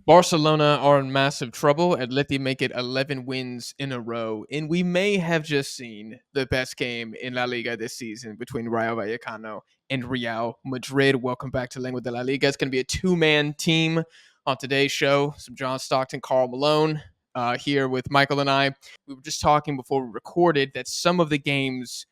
Barcelona are in massive trouble. Atleti make it 11 wins in a row, and we may have just seen the best game in La Liga this season between Rayo Vallecano and Real Madrid. Welcome back to Lengua de la Liga. It's going to be a two-man team on today's show. Some John Stockton, Carl Malone here with Michael and I. We were just talking before we recorded that some of the games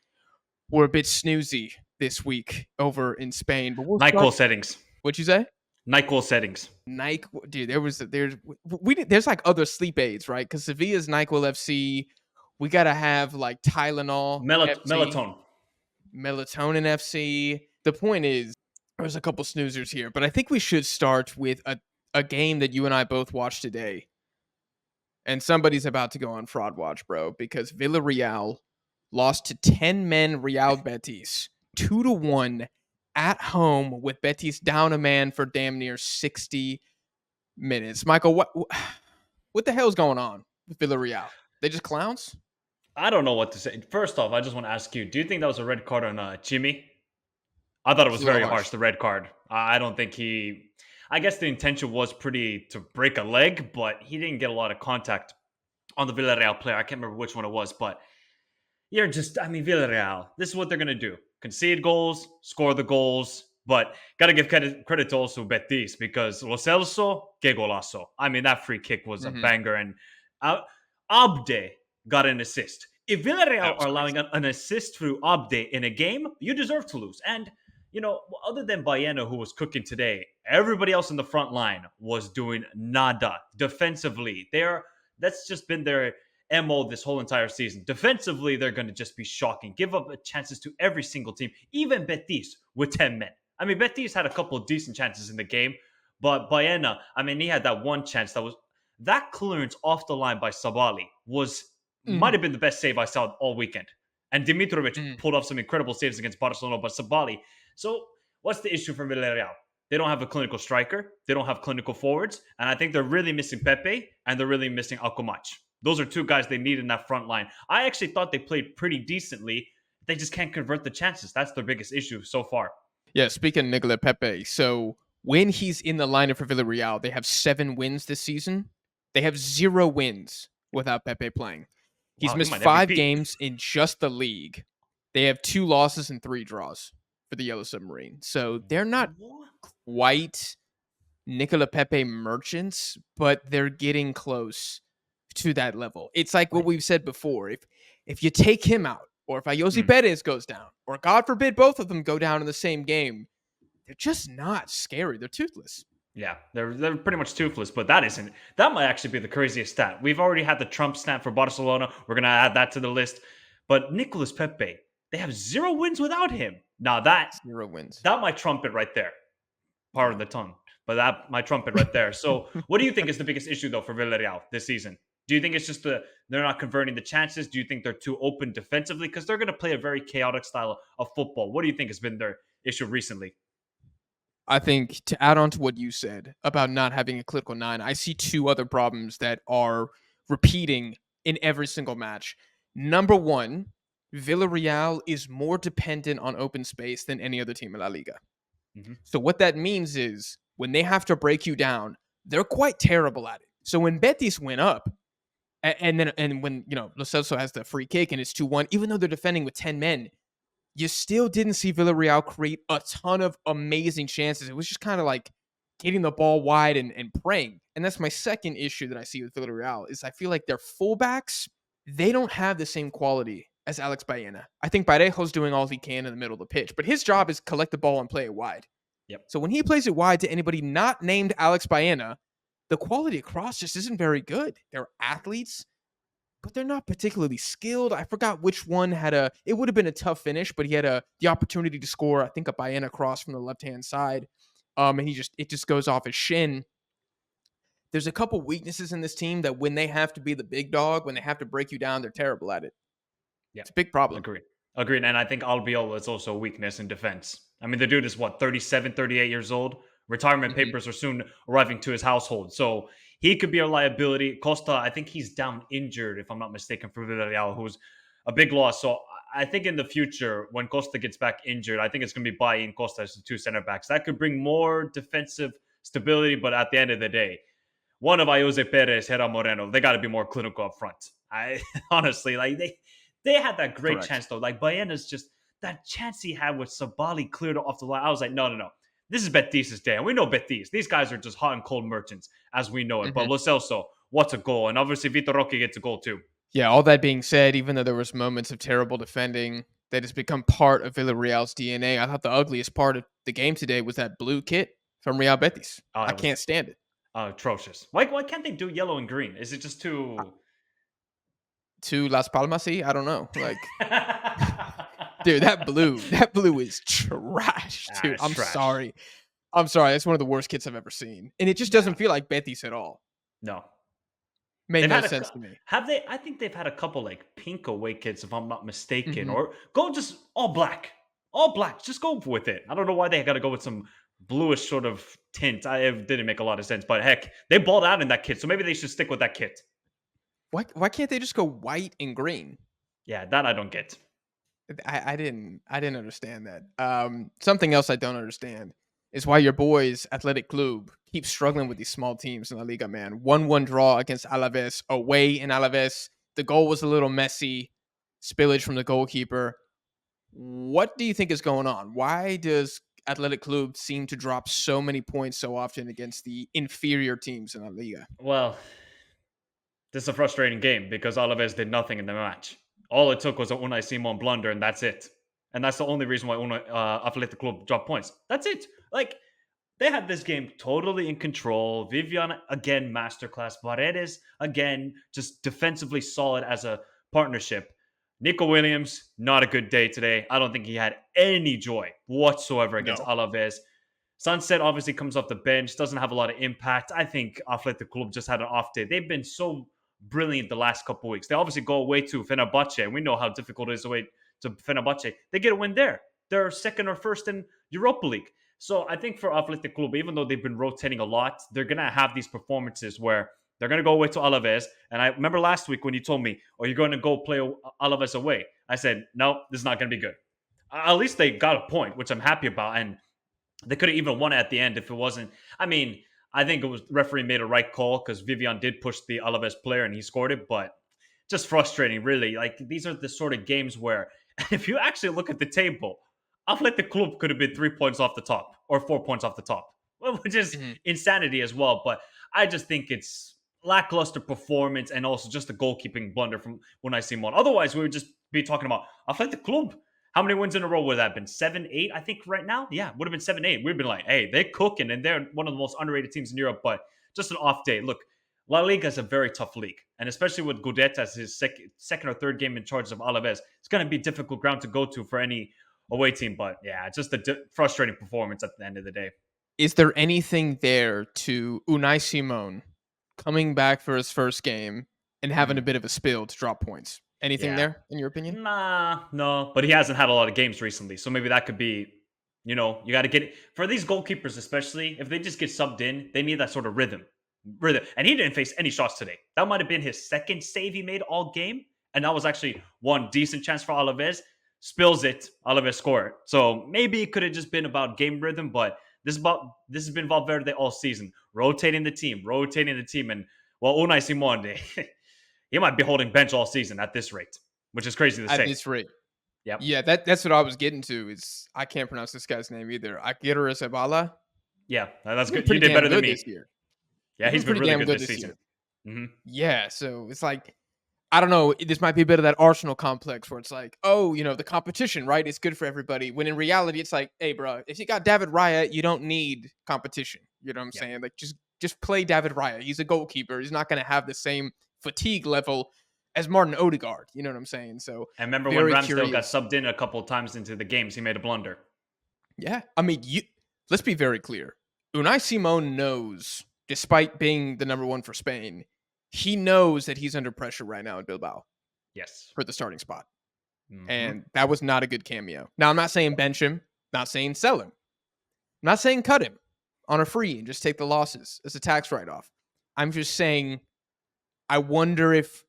were a bit snoozy this week over in Spain, but we'll start. NyQuil settings. What'd you say? NyQuil settings. Nike, dude, there's like other sleep aids, right? Because Sevilla's NyQuil FC, we gotta have like Tylenol FC, Melatonin. melatonin FC. The point is, there's a couple snoozers here, but I think we should start with a game that you and I both watched today. And somebody's about to go on fraud watch, bro, because Villarreal lost to 10 men Real Betis 2-1 at home with Betis down a man for damn near 60 minutes. Michael, what the hell's going on with Villarreal? They just clowns? I don't know what to say. First off, I just want to ask you, do you think that was a red card on Jimmy? I thought it It's was a little very harsh. harsh, the red card. I don't think I guess the intention was pretty to break a leg, but he didn't get a lot of contact on the Villarreal player. I can't remember which one it was, but Villarreal, this is what they're going to do. Concede goals, score the goals, but got to give credit to also Betis because Lo Celso, que golazo. That free kick was a Mm-hmm. banger, and Abde got an assist. If That Villarreal was are allowing crazy. an assist through Abde in a game, you deserve to lose. And, other than Baena, who was cooking today, everybody else in the front line was doing nada defensively. That's just been their MO this whole entire season. Defensively, they're going to just be shocking. Give up chances to every single team, even Betis with 10 men. Betis had a couple of decent chances in the game, but Baena, he had that one chance that clearance off the line by Sabali might Mm-hmm. have been the best save I saw all weekend. And Dimitrovic Mm-hmm. pulled off some incredible saves against Barcelona, but Sabali. So, what's the issue for Villarreal? They don't have a clinical striker. They don't have clinical forwards. And I think they're really missing Pepe and they're really missing Alcomach. Those are two guys they need in that front line. I actually thought they played pretty decently. They just can't convert the chances. That's their biggest issue so far. Yeah, speaking of Nicola Pepe, so when he's in the lineup for Villarreal, they have 7 wins this season. They have 0 wins without Pepe playing. He's Wow, he missed might 5 games MVP. in just the league. They have 2 losses and 3 draws for the Yellow Submarine. So they're not quite Nicola Pepe merchants, but they're getting close to that level. It's like what Like, we've said before. If you take him out, or if Ayosi mm, Perez goes down, or God forbid both of them go down in the same game, they're just not scary. They're toothless. yeah, they're pretty much toothless, but that might actually be the craziest stat. We've already had the Trump stat for Barcelona. We're gonna add that to the list. But Nicolas Pepe, they have 0 wins without him. Now that 0 wins. that might trump it right there. Pardon the tongue, but that my trumpet right there. So, what do you think is the biggest issue though for Villarreal this season? Do you think it's just they're not converting the chances? Do you think they're too open defensively? Because they're going to play a very chaotic style of football. What do you think has been their issue recently? I think to add on to what you said about not having a clinical nine, I see 2 other problems that are repeating in every single match. Number one, Villarreal is more dependent on open space than any other team in La Liga. Mm-hmm. So what that means is when they have to break you down, they're quite terrible at it. So when Betis went up, and when Lo Celso has the free kick and it's 2-1, even though they're defending with 10 men, you still didn't see Villarreal create a ton of amazing chances. It was just kind of like getting the ball wide and praying. And that's my second issue that I see with Villarreal is I feel like their fullbacks, they don't have the same quality as Alex Baena. I think Parejo's doing all he can in the middle of the pitch, but his job is collect the ball and play it wide. Yep. So when he plays it wide to anybody not named Alex Baena, the quality across just isn't very good. They're athletes, but they're not particularly skilled. I forgot which one it would have been a tough finish, but he had the opportunity to score, I think, a Baena cross from the left-hand side. And it just goes off his shin. There's a couple weaknesses in this team that when they have to be the big dog, when they have to break you down, they're terrible at it. Yeah. It's a big problem. Agreed. And I think Albiol is also a weakness in defense. The dude is 37, 38 years old. Retirement Mm-hmm. papers are soon arriving to his household. So he could be a liability. Costa, I think he's down injured, if I'm not mistaken, for Villarreal, who's a big loss. So I think in the future, when Costa gets back injured, I think it's going to be Bailly and Costa as the 2 center backs. That could bring more defensive stability, but at the end of the day, one of Jose Perez, Hera Moreno, they got to be more clinical up front. I honestly like they had that great Correct. chance though. Like Baena's just that chance he had with Sabali cleared off the line. I was like, no, no, no. This is Betis' day, and we know Betis. These guys are just hot and cold merchants as we know it. But Mhm. Lo Celso, what's a goal? And obviously Vitor Roque gets a goal too. Yeah, all that being said, even though there was moments of terrible defending that has become part of Villarreal's DNA, I thought the ugliest part of the game today was that blue kit from Real Betis. I It can't was stand it. atrocious. Why can't they do yellow and green? Is it just Uh, too? To Las Palmas, I don't know. Like, dude, that blue is trash, dude. It's I'm trash. sorry. I'm sorry. That's one of the worst kits I've ever seen, and it just Yeah, doesn't feel like Betis at all. no. Made They've no had sense to me. have they? I think they've had a couple like pink away kits, if I'm not mistaken, Mhm. or go just all black, all black. Just go with it. I don't know why they got to go with some bluish sort of tint. It didn't make a lot of sense, but heck, they balled out in that kit, so maybe they should stick with that kit. Why can't they just go white and green? Yeah, that I don't get. I didn't understand that. Something else I don't understand is why your boys Athletic Club keep struggling with these small teams in La Liga. Man, 1-1 draw against Alaves away in Alaves. The goal was a little messy, spillage from the goalkeeper. What do you think is going on? Why does Athletic Club seem to drop so many points so often against the inferior teams in La Liga? Well, this is a frustrating game because Alaves did nothing in the match. All it took was a Unai Simon blunder, and that's it. And that's the only reason why Athletic Club dropped points. That's it. Like they had this game totally in control. Vivian again masterclass. Paredes again just defensively solid as a partnership. Nico Williams not a good day today. I don't think he had any joy whatsoever against No. Alaves. Sunset obviously comes off the bench, doesn't have a lot of impact. I think Athletic Club just had an off day. They've been so brilliant the last couple weeks. They obviously go away to Fenerbahce, and we know how difficult it is away to Fenerbahce. They get a win there. They're second or first in Europa League. So I think for Athletic Club, even though they've been rotating a lot, they're gonna have these performances where they're gonna go away to Alaves. And I remember last week when you told me, "Oh, you're going to go play Alaves away." I said, "No, this is not gonna be good." At least they got a point, which I'm happy about, and they could have even won at the end if it wasn't. I mean, I think it was the referee made a right call because Vivian did push the Alaves player and he scored it, but just frustrating, really. Like these are the sort of games where, if you actually look at the table, Athletic Club could have been 3 points off the top or 4 points off the top, which is Mhm. insanity as well. But I just think it's lackluster performance and also just a goalkeeping blunder from Unai Simon. Otherwise, we would just be talking about Athletic Club. How many wins in a row would that have been? 7, 8, I think, right now? Yeah, would have been 7, 8. We've been like, hey, they're cooking and they're one of the most underrated teams in Europe, but just an off day. Look, La Liga is a very tough league, and especially with Gudet as his second or third game in charge of Alaves, it's going to be difficult ground to go to for any away team. But yeah, just a frustrating performance at the end of the day. Is there anything there to Unai Simon coming back for his first game and having a Hmm. bit of a spill to drop points? Anything Yeah, there, in your opinion? nah, no, but he hasn't had a lot of games recently, so maybe that could be. You got to get it for these goalkeepers, especially if they just get subbed in. They need that sort of rhythm. And he didn't face any shots today. That might have been his second save he made all game, and that was actually one decent chance for Alaves. Spills it, Alaves score it. So maybe it could have just been about game rhythm, but this has been Valverde all season, rotating the team, and well, Unai Simon, he might be holding bench all season at this rate, which is crazy to At say. this rate. Yep. Yeah, that's what I was getting to. Is I can't pronounce this guy's name either. Akira Zabala. Yeah, that's He's been good. You pretty did damn better than good this me. year. Yeah, He's he's been been pretty really damn good good this this season. year. Hmm. Yeah, so it's like I don't know. This might be a bit of that Arsenal complex where it's like, oh, the competition, right? It's good for everybody. When in reality, it's like, hey, bro, if you got David Raya, you don't need competition. You know what I'm Yep. saying? Like, just play David Raya. He's a goalkeeper. He's not going to have the same fatigue level as Martin Odegaard. You know what I'm saying? So And remember when very Ramsdale got curious. subbed in a couple of times into the games, he made a blunder. Yeah, I mean, let's be very clear. Unai Simon knows, despite being the number one for Spain, he knows that he's under pressure right now in Bilbao Yes. for the starting spot. Hmm. And that was not a good cameo. Now, I'm not saying bench him, not saying sell him, I'm not saying cut him on a free and just take the losses as a tax write off. I'm just saying, I wonder if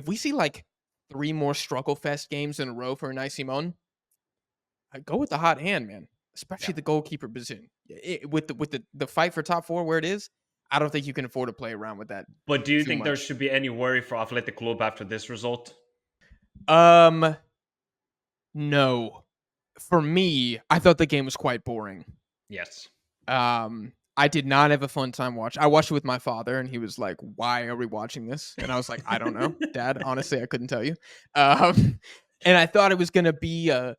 we see like 3 more struggle fest games in a row for Unai Simon, I go with the hot hand, man. Yeah. Especially the goalkeeper position. With the fight for top four where it is, I don't think you can afford to play around with that But do you too think there much. should be any worry for Athletic Club after this result? Um, no. For me, I thought the game was quite boring. Yes. I did not have a fun time watching. I watched it with my father, and he was like, "Why are we watching this?" And I was like, "I don't know, Dad. Honestly, I couldn't tell you." Um, and I thought it was gonna be a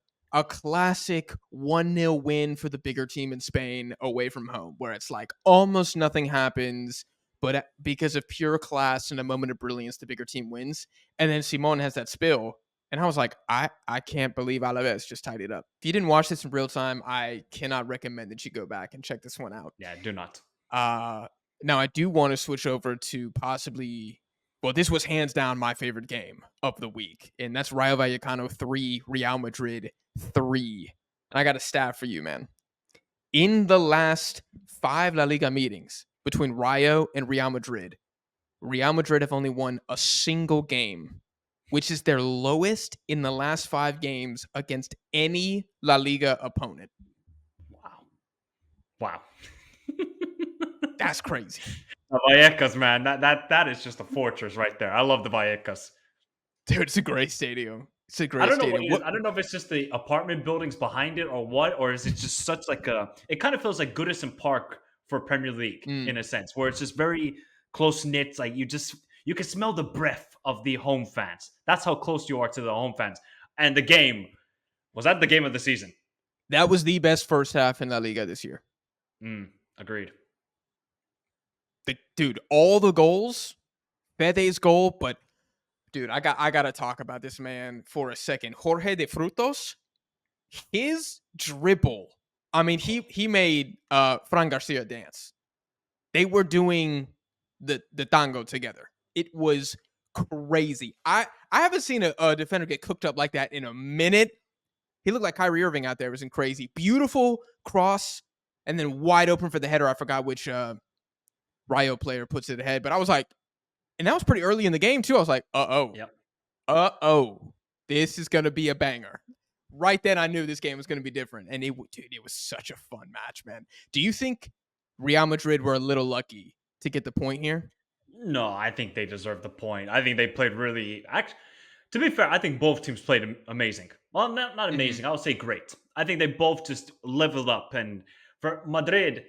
classic 1-0 win for the bigger team in Spain away from home, where it's like almost nothing happens, but because of pure class and a moment of brilliance, the bigger team wins. And then Simon has that spill, and I was like, I can't believe Alaves just tied it up. If you didn't watch this in real time, I cannot recommend that you go back and check this one out. Yeah, do not. Uh, Now I do want to switch over to possibly, well, this was hands down my favorite game of the week, and that's Rayo Vallecano 3, Real Madrid 3. And I got a stat for you, man. In the last 5 La Liga meetings between Rayo and Real Madrid have only won a single game, which is their lowest in the last 5 games against any La Liga opponent. Wow. Wow. That's crazy. The Vallecas, man, that is just a fortress right there. I love the Vallecas. Dude, it's a great stadium. It's a I great don't know what stadium. it is. What? I don't know if it's just the apartment buildings behind it or what, or is it just such like a? It kind of feels like Goodison Park for Premier League Mm, in a sense, where it's just very close knit. Like you can smell the breath of the home fans. That's how close you are to the home fans. And the game was that the game of the season. that was the best first half in La Liga this year. Agreed. Dude, all the goals, Fede's goal, but dude, I gotta talk about this man for a second. Jorge de Frutos, his dribble. I mean, he made Fran Garcia dance. They were doing the tango together. It was crazy. I haven't seen a defender get cooked up like that in a minute. He looked like Kyrie Irving out there. It was crazy. Beautiful cross, and then wide open for the header. I forgot which Rayo player puts it ahead, but I was like, and that was pretty early in the game too. I was like, Yep. this is gonna be a banger. Right then, I knew this game was gonna be different, and dude, it was such a fun match, man. Do you think Real Madrid were a little lucky to get the point here? No, I think they deserve the point. I think they played really. To be fair, I think both teams played amazing. Well, not Hmm. amazing. I would say great. I think they both just leveled up. And for Madrid,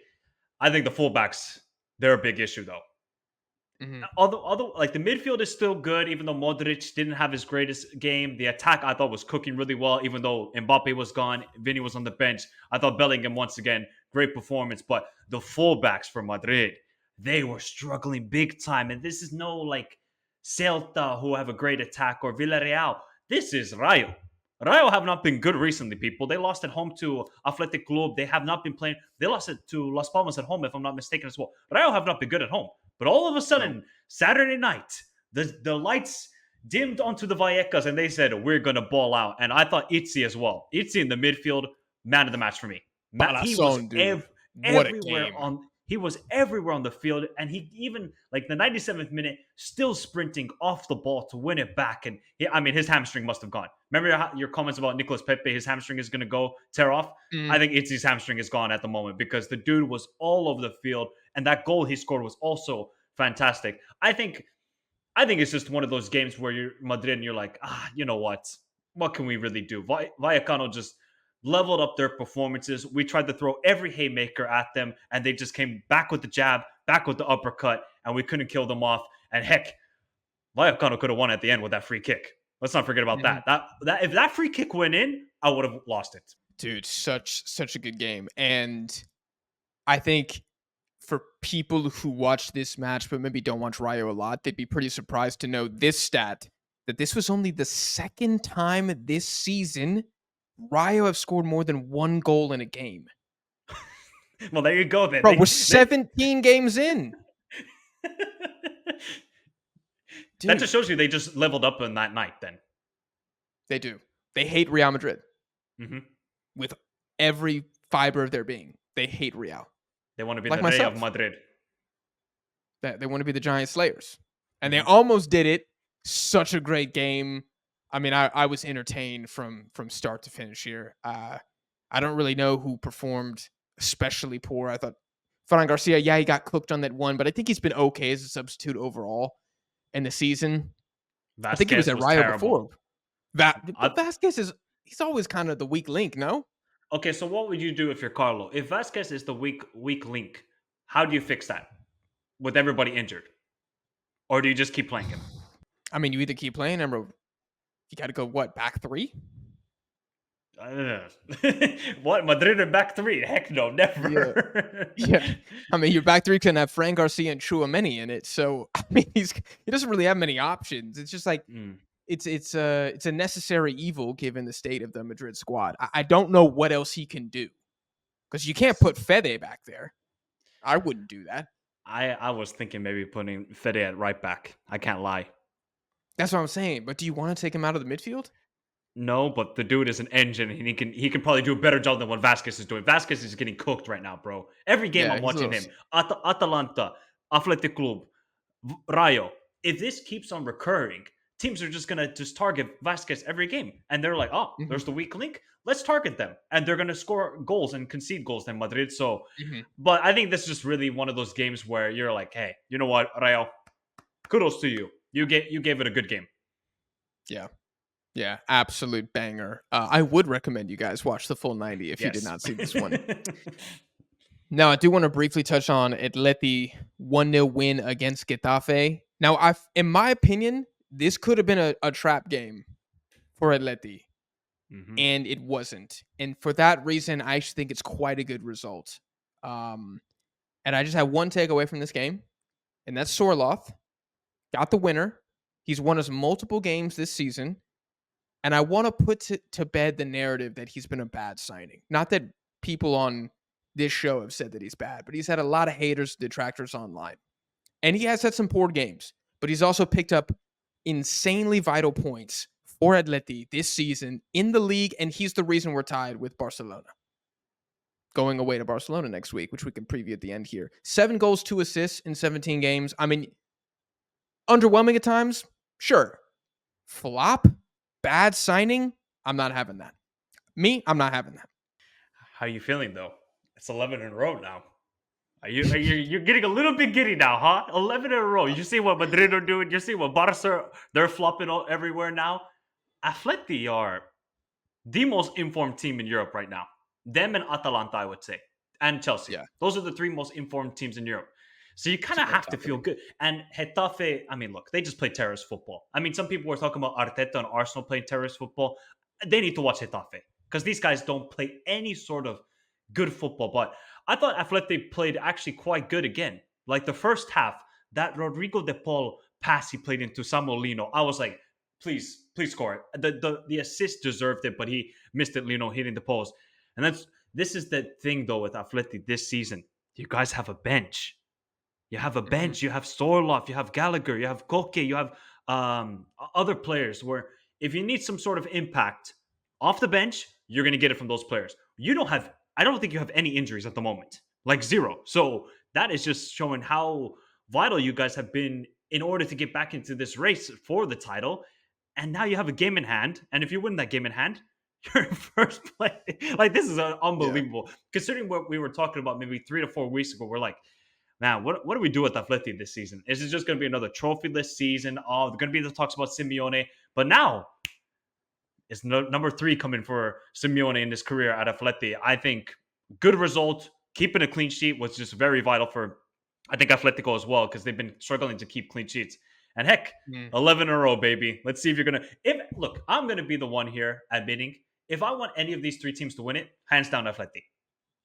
I think the fullbacks they're a big issue though. Hmm. Although like the midfield is still good, even though Modric didn't have his greatest game. The attack I thought was cooking really well, even though Mbappe was gone, Vinny was on the bench. I thought Bellingham once again great performance, but the fullbacks for Madrid they were struggling big time, and this is no like Celta who have a great attack or Villarreal. This is Rayo. Rayo have not been good recently, people. They lost at home to Athletic Club. They have not been playing. They lost it to Las Palmas at home, if I'm not mistaken, as well. Rayo have not been good at home. But all of a No, sudden, Saturday night, the lights dimmed onto the Vallecas, and they said, we're going to ball out. And I thought Itzi as well. Itzi in the midfield, man of the match for me. He was Palazón, dude. What a game. he was everywhere on the field, and he even like the 97th minute still sprinting off the ball to win it back. And I mean, his hamstring must have gone. Remember your comments about Nicolas Pepe? His hamstring is going to go tear off. I Mm. think Itzi's hamstring is gone at the moment because the dude was all over the field, and that goal he scored was also fantastic. I think it's just one of those games where you're Madrid and you're like, you know what? What can we really do? Vallecano just leveled up their performances. We tried to throw every haymaker at them, and they just came back with the jab, back with the uppercut, and we couldn't kill them off. And heck, Vallecano could have won at the end with that free kick. Let's not forget about Mhm. that. That if that free kick went in, I would have lost it. Dude, such a good game. And I think for people who watch this match but maybe don't watch Rayo a lot, they'd be pretty surprised to know this stat that this was only the second time this season Rayo have scored more than 1 goal in a game. Well, there you go. Then Bro, we're 17 games in. that just Dude, shows you they just leveled up on that night. Then they do. They hate Real Madrid hmm with every fiber of their being. They hate Real. they want to be Like the Rey of myself. Madrid. They want to be the giant slayers. And they hmm almost did it. Such a great game. I mean, I was entertained from start to finish here. I don't really know who performed especially poor. I thought Ferran Garcia, yeah, he got cooked on that one, but I think he's been okay as a substitute overall in the season. I think he was Vasquez at was Rayo terrible. before. I, But Vasquez he's always kind of the weak link, no? okay, so what would you do if you're Carlo? If Vasquez is the weak link, how do you fix that with everybody injured, or do you just keep playing him? I mean, you either keep playing him or you got to go what back three? I don't know. What, Madrid are back three? Heck no, Yeah, never. yeah. I mean, your back three can have Fran Garcia and Chouameni in it, so I mean, he doesn't really have many options. It's just like Mm. it's a necessary evil given the state of the Madrid squad. I don't know what else he can do because you can't Yes. put Fede back there. I wouldn't do that. I was thinking maybe putting Fede at right back. I can't lie. That's what I'm saying. But do you want to take him out of the midfield? No, but the dude is an engine, and he can probably do a better job than what Vasquez is doing. Vasquez is getting cooked right now, bro. Every game Yeah, I'm he's a watching little. him. Atalanta, Athletic Club, Rayo. If this keeps on recurring, teams are just gonna just target Vasquez every game, and they're like, "Oh, Mhm, there's the weak link. Let's target them," and they're gonna score goals and concede goals than Madrid. So, mhm. but I think this is just really one of those games where you're like, "Hey, you know what, Rayo? Kudos to you. You gave it a good game." Yeah. Yeah, absolute banger. I would recommend you guys watch the full 90 if you did Yes. not see this one. Now, I do want to briefly touch on Atleti 1-0 win against Getafe. Now, in my opinion, this could have been a trap game for Atleti, Hmm. and it wasn't. And for that reason, I actually think it's quite a good result. Um, and I just have one takeaway from this game, and that's Sorloth got the winner. He's won us multiple games this season. And I want to put to bed the narrative that he's been a bad signing. Not that people on this show have said that he's bad, but he's had a lot of haters, detractors online. And he has had some poor games, but he's also picked up insanely vital points for Atleti this season in the league. And he's the reason we're tied with Barcelona. Going away to Barcelona next week, which we can preview at the end here. 7 goals, 2 assists in 17 games. I mean, underwhelming at times, sure. Flop, bad signing, I'm not having that. I'm not having that. How you feeling though? It's 11 in a row now. You're getting a little bit giddy now, huh? 11 in a row. You see what Madrid are doing. You see what Barca, they're flopping all, everywhere now. Atleti are the most informed team in Europe right now. Them and Atalanta, I would say, and Chelsea. Yeah, Those are the 3 most informed teams in Europe. So you it's kind a of great have to top feel three. good. And Getafe, I mean, look, they just play terrorist football. I mean, some people were talking about Arteta and Arsenal playing terrorist football. They need to watch Getafe because these guys don't play any sort of good football. But I thought Atleti played actually quite good again. Like the first half, that Rodrigo de Paul pass he played into Samuel Lino, I was like, please score it. The assist deserved it, but he missed it, Lino hitting the post. And this is the thing though with Atleti this season. You guys have a bench. You have a Mhm. bench. You have Sorloff. You have Gallagher. You have Koke. You have other players where if you need some sort of impact off the bench, you're going to get it from those players. You don't have, I don't think you have any injuries at the moment, like zero. So that is just showing how vital you guys have been in order to get back into this race for the title. And now you have a game in hand. And if you win that game in hand, you're in first place. Like, this is Yeah. unbelievable. Considering what we were talking about maybe 3 to 4 weeks ago, we're like, man, what do we do with Atleti this season? Is it just going to be another trophyless season? Oh, they're going to be the talks about Simeone. But now it's number 3 coming for Simeone in his career at Atleti. I think good result. Keeping a clean sheet was just very vital for, I think, Atletico as well, because they've been struggling to keep clean sheets. And heck, Mm. 11 in a row, baby. Let's see if you're going to. If Look, I'm going to be the one here admitting if I want any of these 3 teams to win it, hands down Atleti.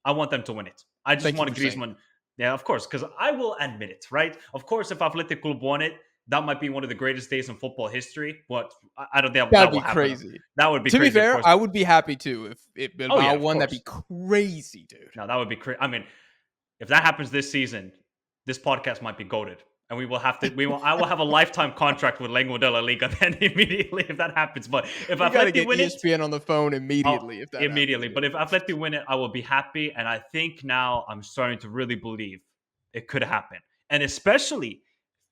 I want them to win it. I just Thank you want for saying Griezmann. Yeah, of course, because I will admit it, right? Of course, if Athletic Club won it, that might be one of the greatest days in football history. But I don't think that that'd will be happen. crazy. That would be To be crazy, of fair, course. I would be happy too if Oh yeah, Bilbao of won. That'd be course. crazy, dude. No, that would be crazy. I mean, if that happens this season, this podcast might be goaded, and we will have to. We will. I will have a lifetime contract with Lengua de la Liga then immediately if that happens. But if We got to Atleti get win it, ESPN on the phone oh, immediately if that happens. immediately. But if Atleti win it, I will be happy. And I think now I'm starting to really believe it could happen. And especially,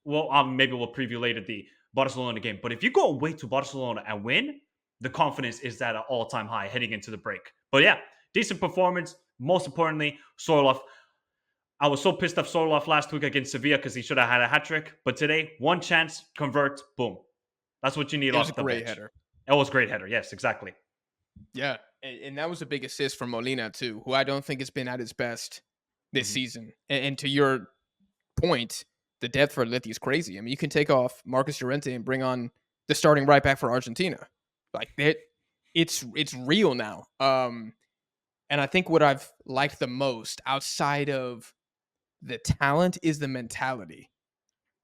well, maybe we'll preview later the Barcelona game. But if you go away to Barcelona and win, the confidence is at an all-time high heading into the break. But yeah, decent performance. Most importantly, Sorloth. I was so pissed off Sorloth last week against Sevilla because he should have had a hat trick. But today, one chance, convert, boom. That's what you need It was a off the great bench. header. It was a great header. Yes, exactly. Yeah, and that was a big assist from Molina too, who I don't think has been at his best this Mhm. season. And to your point, the depth for Atleti is crazy. I mean, you can take off Marcus Llorente and bring on the starting right back for Argentina. Like that, it's real now. And I think what I've liked the most outside of the talent is the mentality.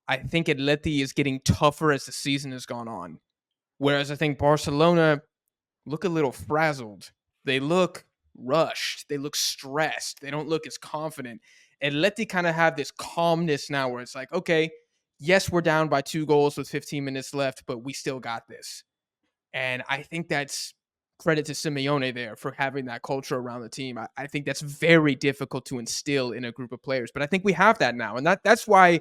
I think Atleti is getting tougher as the season has gone on. Whereas I think Barcelona look a little frazzled. They look rushed. They look stressed. They don't look as confident. And Atleti kind of have this calmness now where it's like, okay, yes, we're down by 2 goals with 15 minutes left, but we still got this. And I think that's credit to Simeone there for having that culture around the team. I think that's very difficult to instill in a group of players, but I think we have that now. And that's why,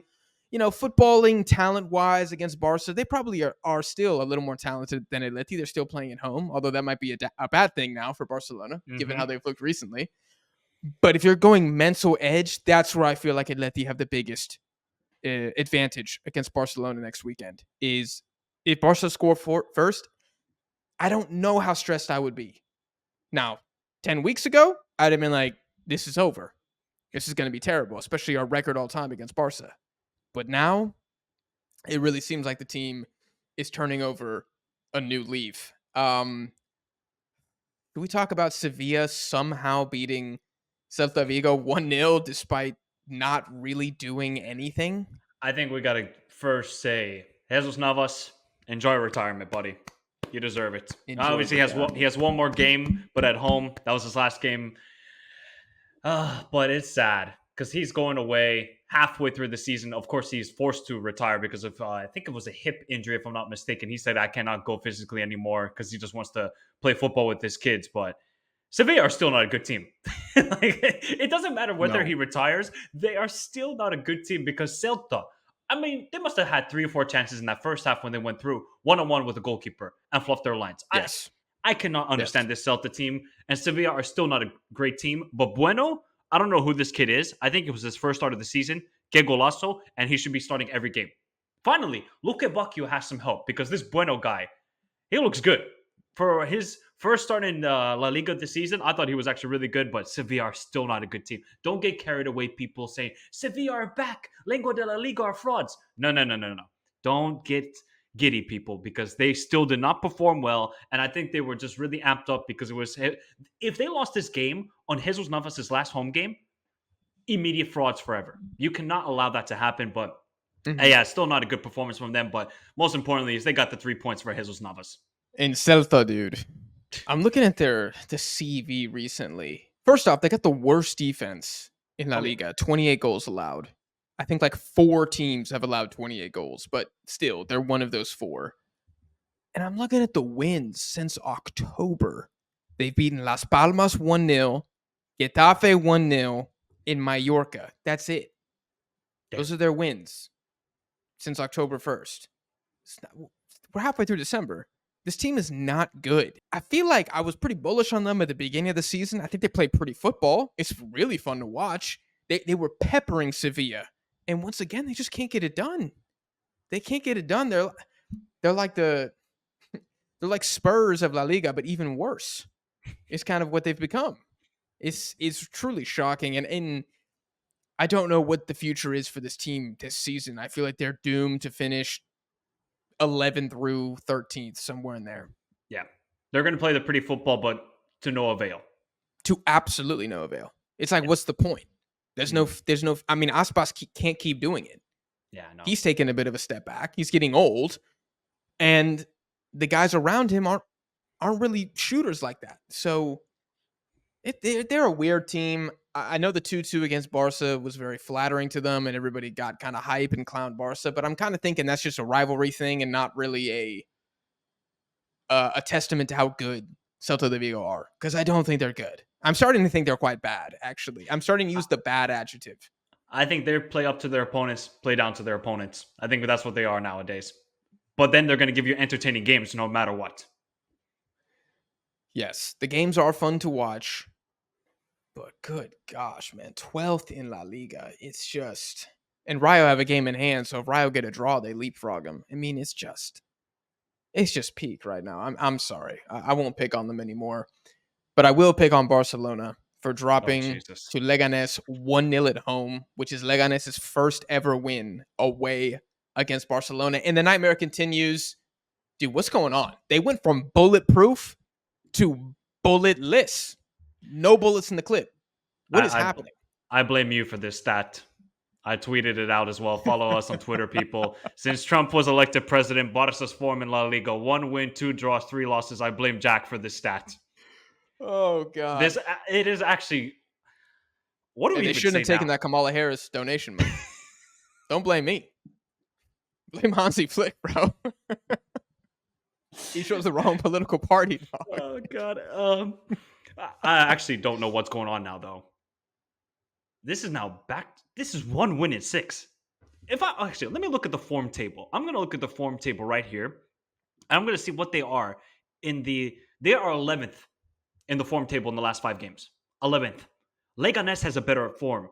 footballing talent wise against Barca, they probably are still a little more talented than Atleti. They're still playing at home, although that might be a bad thing now for Barcelona, given how Mhm. they've looked recently. But if you're going mental edge, that's where I feel like Atleti have the biggest advantage against Barcelona next weekend. Is if Barca score first, I don't know how stressed I would be. Now, 10 weeks ago, I'd have been like, this is over. This is going to be terrible, especially our record all time against Barca. But now, it really seems like the team is turning over a new leaf. Can we talk about Sevilla somehow beating Celta Vigo 1-0 despite not really doing anything? I think we got to first say, Jesus Navas, enjoy retirement, buddy. You deserve it. Enjoy Obviously, the he has one more game, but at home, that was his last game. But it's sad because he's going away halfway through the season. Of course, he's forced to retire because of I think it was a hip injury, if I'm not mistaken. He said I cannot go physically anymore because he just wants to play football with his kids. But Sevilla are still not a good team. It doesn't matter whether he No. retires; they are still not a good team because Celta. I mean, they must have had 3 or 4 chances in that first half when they went through 1-on-1 with the goalkeeper and fluffed their lines. Yes. I cannot Yes. understand this Celta team, and Sevilla are still not a great team. But Bueno, I don't know who this kid is. I think it was his first start of the season. Que golazo, and he should be starting every game. Finally, Luque Bacchio has some help because this Bueno guy, he looks good. For his first start in La Liga this season, I thought he was actually really good, but Sevilla are still not a good team. Don't get carried away, people saying, Sevilla are back. Lengua de la Liga are frauds. No, no, no, no, no. Don't get giddy, people, because they still did not perform well. And I think they were just really amped up because it was, if they lost this game on Jesus Navas' last home game, immediate frauds forever. You cannot allow that to happen, but Mhm. yeah, still not a good performance from them. But most importantly, is they got the 3 points for Jesus Navas. In Celta, dude. I'm looking at the CV recently. First off, they got the worst defense in La Oh yeah. Liga, 28 goals allowed. I think like 4 teams have allowed 28 goals, but still, they're one of those 4. And I'm looking at the wins since October. They've beaten Las Palmas 1-0, Getafe 1-0, in Mallorca. That's it. Yeah. Those are their wins since October 1st. We're halfway through December. This team is not good. I feel like I was pretty bullish on them at the beginning of the season. I think they play pretty football. It's really fun to watch. They were peppering Sevilla. And once again, they just can't get it done. They can't get it done. They're like they're like Spurs of La Liga, but even worse. It's kind of what they've become. It's truly shocking. And I don't know what the future is for this team this season. I feel like they're doomed to finish 11th through 13th, somewhere in there. Yeah. They're going to play the pretty football, but to no avail. To absolutely no avail. It's like, Yeah. what's the point? Mhm. There's no. I mean, Aspas can't keep doing it. Yeah, no. He's taking a bit of a step back. He's getting old, and the guys around him aren't really shooters like that. So they're a weird team. I know the 2-2 against Barca was very flattering to them, and everybody got kind of hype and clowned Barca. But I'm kind of thinking that's just a rivalry thing and not really a testament to how good Celta de Vigo are, because I don't think they're good. I'm starting to think they're quite bad, actually. I'm starting to I use the bad adjective. I think they play up to their opponents, play down to their opponents. I think that's what they are nowadays. But then they're going to give you entertaining games no matter what. Yes, the games are fun to watch. But good gosh, man, 12th in La Liga. It's just, and Rayo have a game in hand, so if Rayo get a draw, they leapfrog them. I mean, it's just peak right now. I'm sorry, I won't pick on them anymore, but I will pick on Barcelona for Oh dropping Jesus. to Leganes 1-0 at home, which is Leganes' first ever win away against Barcelona. And the nightmare continues. Dude, what's going on? They went from bulletproof to bulletless. No bullets in the clip. What is I, I happening? I blame you for this stat. I tweeted it out as well. Follow us on Twitter, people. Since Trump was elected president, Barca's form in La Liga: 1 win, 2 draws, 3 losses. I blame Jack for this stat. Oh This God. it is actually. What do Hey, we they even shouldn't say have taken now? that Kamala Harris donation money. Don't blame me. Blame Hansi Flick, bro. He chose the wrong political party, dog. Oh God. I actually don't know what's going on now, though. This is now back. This is 1 win in 6. If I actually let me look at the form table. I'm gonna look at the form table right here, and I'm gonna see what they are in the. They are 11th in the form table in the last 5 games. 11th. Leganes has a better form.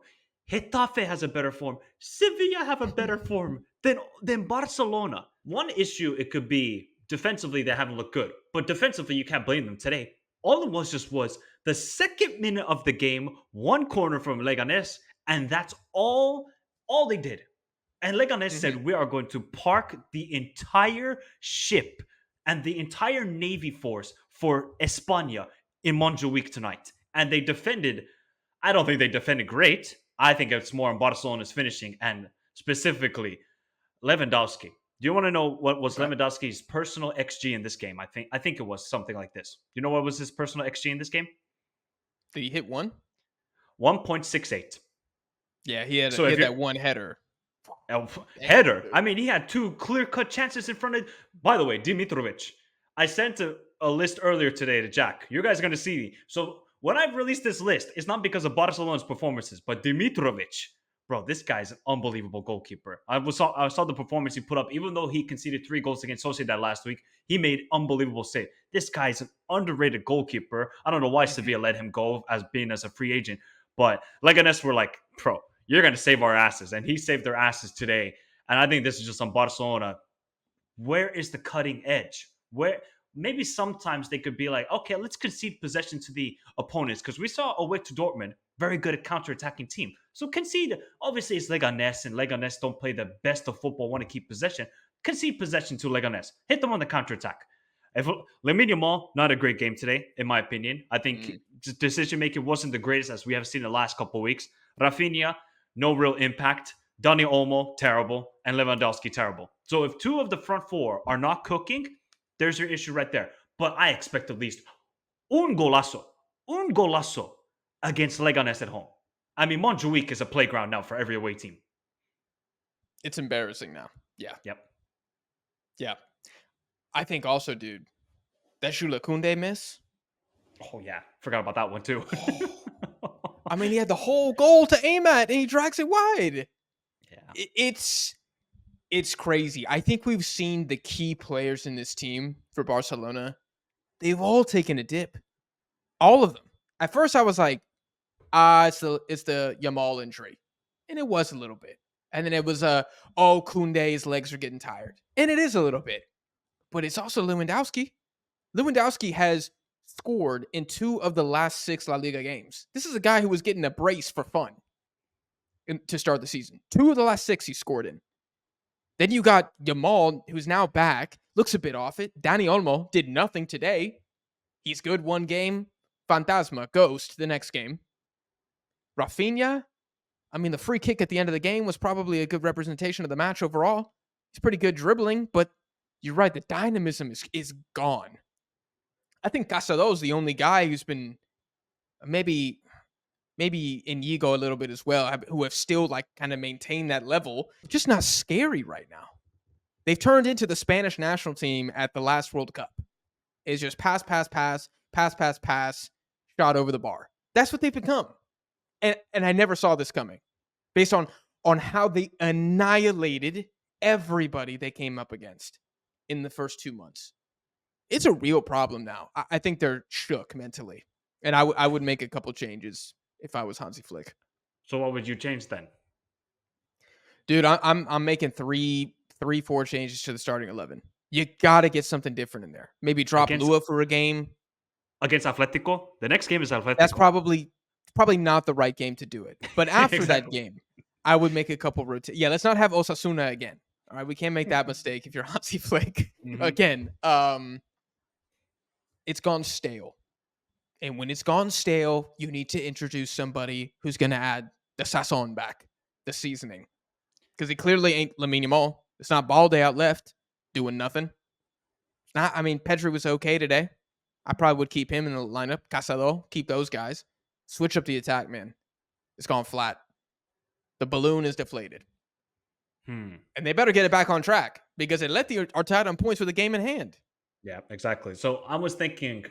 Getafe has a better form. Sevilla have a better form than Barcelona. One issue it could be defensively they haven't looked good, but defensively you can't blame them today. All it was the second minute of the game, one corner from Leganes, and that's all they did. And Leganes Mhm. said, we are going to park the entire ship and the entire Navy force for España in Montjuic tonight. And they defended, I don't think they defended great. I think it's more on Barcelona's finishing and specifically Lewandowski. Do you want to know what was Okay. Lewandowski's personal XG in this game? I think it was something like this. Do you know what was his personal XG in this game? Did he hit one? 1.68. Yeah, he had So he if had you're that one header. Damn, Header. dude. I mean, he had 2 clear-cut chances in front of. By the way, Dimitrovic. I sent a list earlier today to Jack. You guys are going to see. So when I've released this list, it's not because of Barcelona's performances, but Dimitrovic. Bro, this guy's an unbelievable goalkeeper. I saw the performance he put up. Even though he conceded 3 goals against Sociedad last week, he made unbelievable save. This guy's an underrated goalkeeper. I don't know why Mhm. Sevilla let him go as a free agent, but Leganes were like, bro, you're going to save our asses. And he saved their asses today. And I think this is just on Barcelona. Where is the cutting edge? Where maybe sometimes they could be like, okay, let's concede possession to the opponents because we saw away to Dortmund, very good at counter-attacking team. So concede. Obviously, it's Leganes, and Leganes don't play the best of football, want to keep possession. Concede possession to Leganes. Hit them on the counter-attack. If Lamine Yamal, not a great game today, in my opinion. I think Mm. decision making wasn't the greatest as we have seen the last couple of weeks. Rafinha, no real impact. Dani Olmo, terrible, and Lewandowski, terrible. So if 2 of the front 4 are not cooking, there's your issue right there. But I expect at least un golazo against Leganes at home. I mean, Montjuic is a playground now for every away team. It's embarrassing now. Yeah. Yep. Yeah. I think also, dude, that Shula Kunde miss. Oh yeah, forgot about that one too. I mean, he had the whole goal to aim at, and he drags it wide. Yeah. It's crazy. I think we've seen the key players in this team for Barcelona. They've all taken a dip. All of them. At first, I was like, it's the Yamal injury, and it was a little bit. And then it was oh, Kunde's legs are getting tired, and it is a little bit. But it's also Lewandowski. Lewandowski has scored in 2 of the last 6 La Liga games. This is a guy who was getting a brace for fun to start the season. 2 of the last 6 he scored in. Then you got Yamal, who's now back, looks a bit off it. Dani Olmo did nothing today. He's good one game. Fantasma, ghost the next game. Rafinha, I mean, the free kick at the end of the game was probably a good representation of the match overall. He's pretty good dribbling, but you're right, the dynamism is gone. I think Casado's the only guy who's been maybe Inigo a little bit as well, who have still like kind of maintained that level. Just not scary right now. They've turned into the Spanish national team at the last World Cup. It's just pass, pass, pass, pass, pass, pass, shot over the bar. That's what they've become. And I never saw this coming based on how they annihilated everybody they came up against in the first 2 months. It's a real problem now. I think they're shook mentally. And I would make a couple changes if I was Hansi Flick. So what would you change then? Dude, I'm making four changes to the starting 11. You got to get something different in there. Maybe drop Against Lua for a game. against Atletico? The next game is That's Atletico. probably not the right game to do it. But after that Exactly. game, I would make a couple rotations. Yeah, let's not have Osasuna again. All right, we can't make that mistake if you're Hansi Flick Hmm. again. It's gone stale. And when it's gone stale, you need to introduce somebody who's going to add the sazon back, the seasoning. Because he clearly ain't Lamine Yamal. It's not Balde out left doing nothing. It's not. I mean, Pedri was okay today. I probably would keep him in the lineup. Casado, keep those guys. Switch up the attack, man. It's gone flat. The balloon is deflated. Hmm. And they better get it back on track because Atleti are tied on points with a game in hand. Yeah, exactly. So I was thinking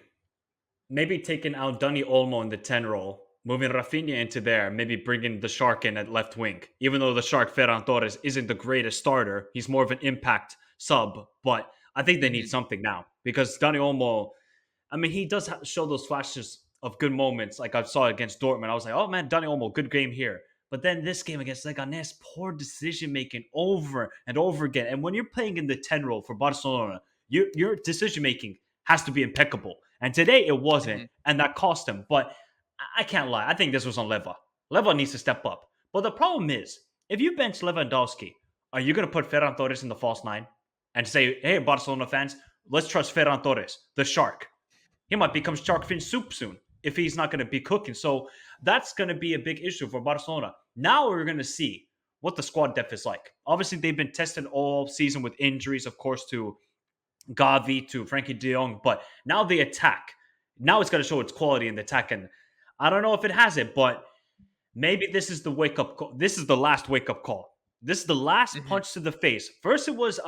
maybe taking out Dani Olmo in the 10 role, moving Rafinha into there, maybe bringing the Shark in at left wing. Even though the Shark, Ferran Torres, isn't the greatest starter, he's more of an impact sub. But I think they need Mhm. something now because Dani Olmo, I mean, he does show those flashes of good moments like I saw against Dortmund. I was like, oh man, Dani Olmo, good game here. But then this game against Leganes, poor decision making over and over again. And when you're playing in the 10 role for Barcelona, your decision making has to be impeccable. And today it wasn't, Mhm. and that cost him. But I can't lie. I think this was on Leva. Leva needs to step up. But the problem is, if you bench Lewandowski, are you going to put Ferran Torres in the false nine and say, hey, Barcelona fans, let's trust Ferran Torres, the shark? He might become shark fin soup soon if he's not going to be cooking. So that's going to be a big issue for Barcelona. Now we're going to see what the squad depth is like. Obviously, they've been tested all season with injuries, of course, to Gavi, to Frankie de Jong, but now they attack. Now it's got to show its quality in the attack. And I don't know if it has it, but maybe this is the wake up call. This is the last wake up call. This is the last Mhm. punch to the face. First, it was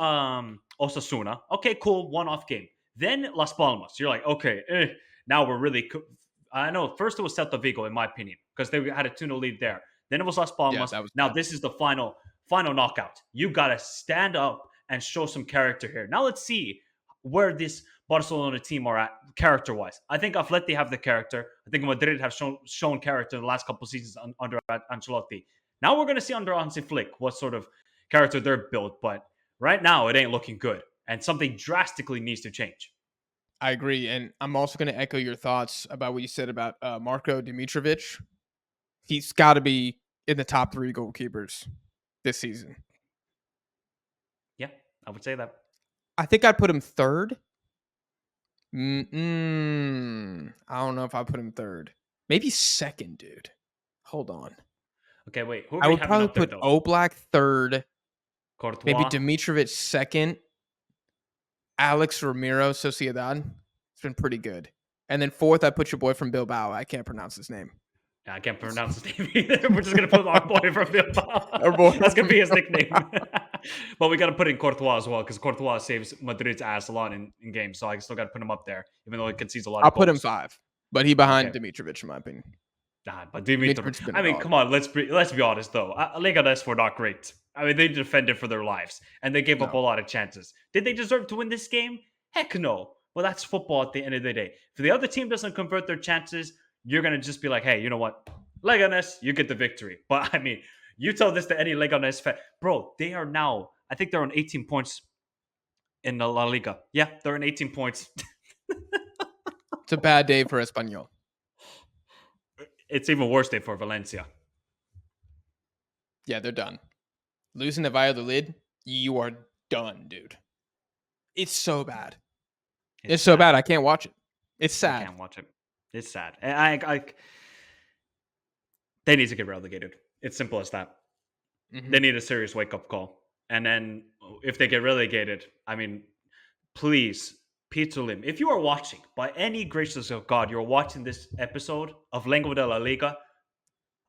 Osasuna. Okay, cool, one-off game. Then Las Palmas. You're like, okay, now we're really. I know. First, it was Celta Vigo, in my opinion, because they had a 2-0 lead there. Then it was Las Yeah, Palmas. that was Now bad. this is the final knockout. You gotta stand up and show some character here. Now let's see where this Barcelona team are at character-wise. I think Atleti have the character. I think Madrid have shown character the last couple of seasons under Ancelotti. Now we're going to see under Hansi Flick what sort of character they're built. But right now, it ain't looking good. And something drastically needs to change. I agree. And I'm also going to echo your thoughts about what you said about Marko Dimitrovic. He's got to be in the top 3 goalkeepers this season. Yeah, I would say that. I think I'd put him third. I don't know if I put him third. Maybe second, dude. Hold on. Okay, wait. Who are I we would having probably up there, put though? Oblak third. Maybe Courtois. Dimitrovic second. Alex Ramiro, Sociedad. It's been pretty good. And then fourth, I put your boy from Bilbao. I can't pronounce his name. I can't pronounce his name either. We're just going to put our boy from Our Bilbao. boy That's going from to be his Bilbao. nickname. But we got to put in Courtois as well because Courtois saves Madrid's ass a lot in games. So I still got to put him up there, even though he concedes a lot I'll of put him goals. 5, but he behind Okay. Dimitrovic in my opinion. Nah, but Dimitrov. Dimitrovic's been a I mean, dog. come on. Let's be honest though. Leganes were not great. I mean, they defended for their lives and they gave up a No. lot of chances. Did they deserve to win this game? Heck no. Well, that's football at the end of the day. If the other team doesn't convert their chances, you're gonna just be like, hey, you know what? Leganes, you get the victory. But I mean, you tell this to any Leganes fan, bro. They are now. I think they're on 18 points in the La Liga. Yeah, they're on 18 points. It's a bad day for Espanyol. It's even worse day for Valencia. Yeah, they're done. Losing to Valladolid, you are done, dude. It's so bad. It's so Sad. bad I can't watch it. It's I sad. can't watch it. It's sad. They need to get relegated. It's simple as that. Mm-hmm. They need a serious wake up call. And then if they get relegated, I mean, please, Peter Lim, if you are watching, by any gracious of God, you're watching this episode of Lengua de la Liga,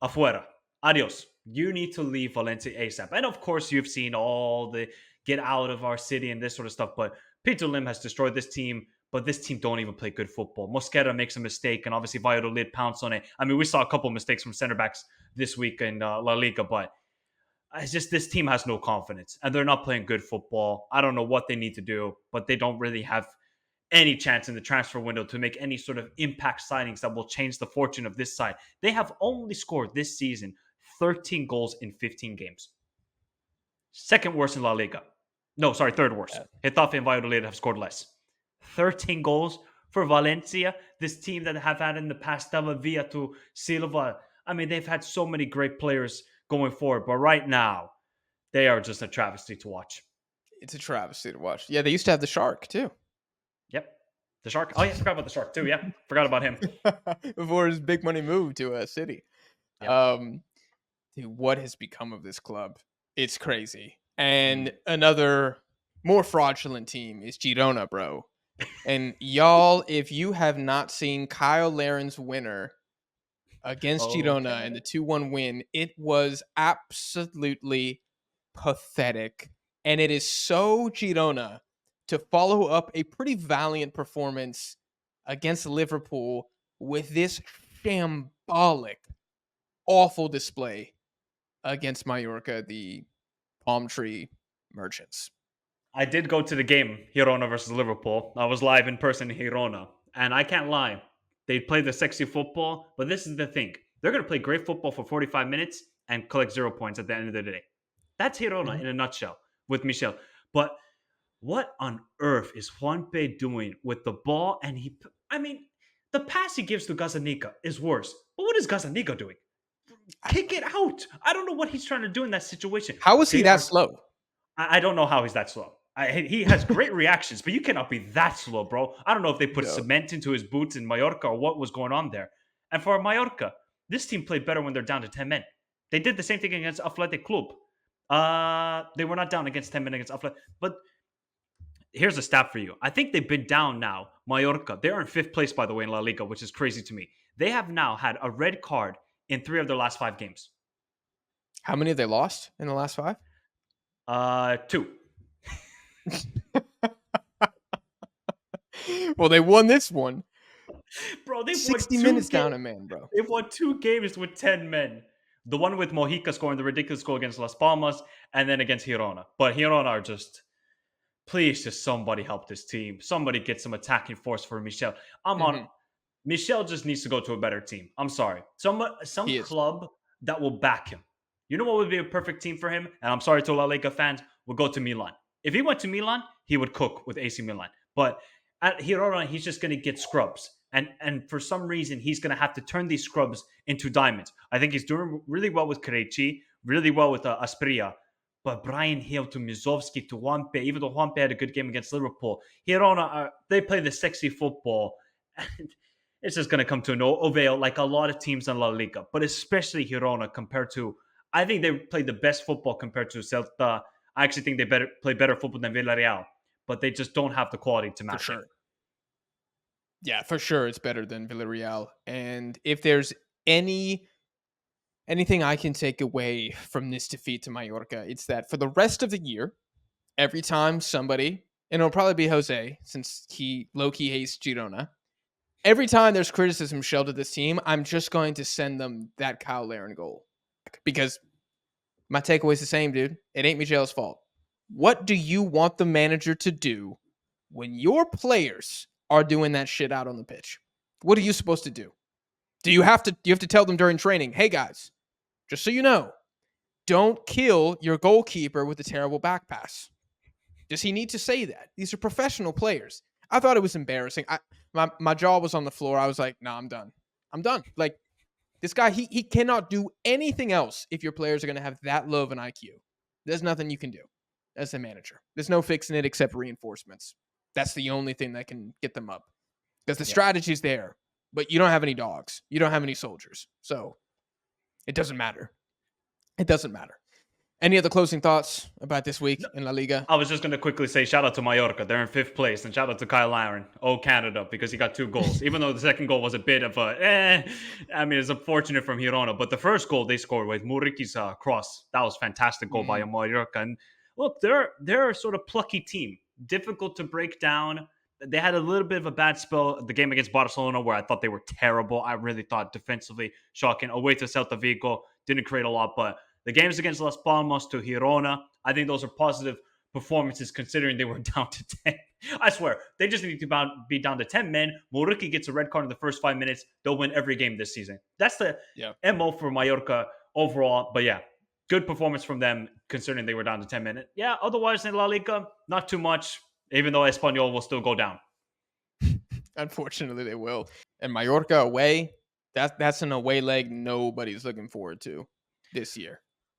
afuera. Adios. You need to leave Valencia ASAP. And of course, you've seen all the get out of our city and this sort of stuff. But Peter Lim has destroyed this team. But this team don't even play good football. Mosquera makes a mistake, and obviously Valladolid pounce on it. I mean, we saw a couple of mistakes from center backs this week in La Liga, but it's just this team has no confidence, and they're not playing good football. I don't know what they need to do, but they don't really have any chance in the transfer window to make any sort of impact signings that will change the fortune of this side. They have only scored this season 13 goals in 15 games. Second worst in La Liga. No, sorry, third worst. Yeah, Getafe and Valladolid have scored less. 13 goals for Valencia, this team that have had in the past David Villa to Silva. I mean, they've had so many great players going forward, but right now, they are just a travesty to watch. it's a travesty to watch. Yeah, they used to have the Shark too. Yep. The Shark. Oh, yeah, I forgot about the Shark, too. Yeah, forgot about him. Before his big money move to a city. Yep. Dude, what has become of this club? It's crazy. And Mm. another more fraudulent team is Girona, bro. And y'all, if you have not seen Kyle Laren's winner against Girona and Okay. the 2-1 win, it was absolutely pathetic. And it is so Girona to follow up a pretty valiant performance against Liverpool with this shambolic, awful display against Mallorca, the palm tree merchants. I did go to the game, Girona versus Liverpool. I was live in person in Girona. And I can't lie, they play the sexy football, but this is the thing. They're going to play great football for 45 minutes and collect 0 points at the end of the day. That's Girona Mhm. in a nutshell with Michel. But what on earth is Juanpe doing with the ball? And I mean, the pass he gives to Gazzaniga is worse. But what is Gazzaniga doing? Kick it out. I don't know what he's trying to do in that situation. How was he They that are slow? I don't know how he's that slow. He has great reactions, but you cannot be that slow, bro. I don't know if they put No. cement into his boots in Mallorca or what was going on there. And for Mallorca, this team played better when they're down to 10 men. They did the same thing against Athletic Club. They were not down against 10 men against Athletic. But here's a stat for you. I think they've been down now. Mallorca, they're in fifth place, by the way, in La Liga, which is crazy to me. They have now had a red card in 3 of their last 5 games. How many have they lost in the last 5? 2. Well, they won this one. Bro, they've won 60 two minutes games. down a man, bro. They've won 2 games with 10 men. The one with Mojica scoring the ridiculous goal against Las Palmas, and then against Girona. But Girona are just, please, just somebody help this team. Somebody get some attacking force for Michel. I'm on. Mhm. Michel just needs to go to a better team. I'm sorry. Some He is. club that will back him. You know what would be a perfect team for him? And I'm sorry to La Liga fans, would go to Milan. If he went to Milan, he would cook with AC Milan. But at Girona, he's just going to get scrubs. And for some reason, he's going to have to turn these scrubs into diamonds. I think he's doing really well with Krejci, really well with Asprilla. But Brian Hill to Mizovski to Juanpe, even though Juanpe had a good game against Liverpool, Girona, they play the sexy football. And it's just going to come to no avail like a lot of teams in La Liga, but especially Girona compared to, I think they play the best football compared to Celta. I actually think they play better football than Villarreal, but they just don't have the quality to For match it. sure. Yeah, for sure it's better than Villarreal. And if there's anything I can take away from this defeat to Mallorca, it's that for the rest of the year, every time somebody, and it'll probably be Jose since he low-key hates Girona, every time there's criticism shelled at this team, I'm just going to send them that Kyle Laren goal. Because my takeaway is the same, dude. It ain't Michel's fault. What do you want the manager to do when your players are doing that shit out on the pitch? What are you supposed to do? Do you have to tell them during training, hey guys, just so you know, don't kill your goalkeeper with a terrible back pass? Does he need to say that? These are professional players. I thought it was embarrassing. My jaw was on the floor. I was like, nah, I'm done. I'm done. Like, this guy, he cannot do anything else if your players are going to have that low of an IQ. There's nothing you can do as a manager. There's no fixing it except reinforcements. That's the only thing that can get them up. Because the Yeah. strategy's there, but you don't have any dogs. You don't have any soldiers. So it doesn't matter. It doesn't matter. Any other closing thoughts about this week in La Liga? I was just going to quickly say shout out to Mallorca. They're in fifth place. And shout out to Kyle Laren. Oh, Canada, because he got 2 goals. Even though the second goal was a bit of I mean, it's unfortunate from Girona. But the first goal they scored with Muriki's cross, that was fantastic goal by Mallorca. And look, they're a sort of plucky team. Difficult to break down. They had a little bit of a bad spell the game against Barcelona where I thought they were terrible. I really thought defensively shocking. Away to Celta Vigo, didn't create a lot, but the games against Las Palmas to Girona, I think those are positive performances considering they were down to 10. I swear, they just need to be down to 10 men. Muriqi gets a red card in the first 5 minutes. They'll win every game this season. That's the Yeah. MO for Mallorca overall. But yeah, good performance from them considering they were down to 10 men. Yeah, otherwise in La Liga, not too much, even though Espanyol will still go down. Unfortunately, they will. And Mallorca away, that's an away leg nobody's looking forward to this year.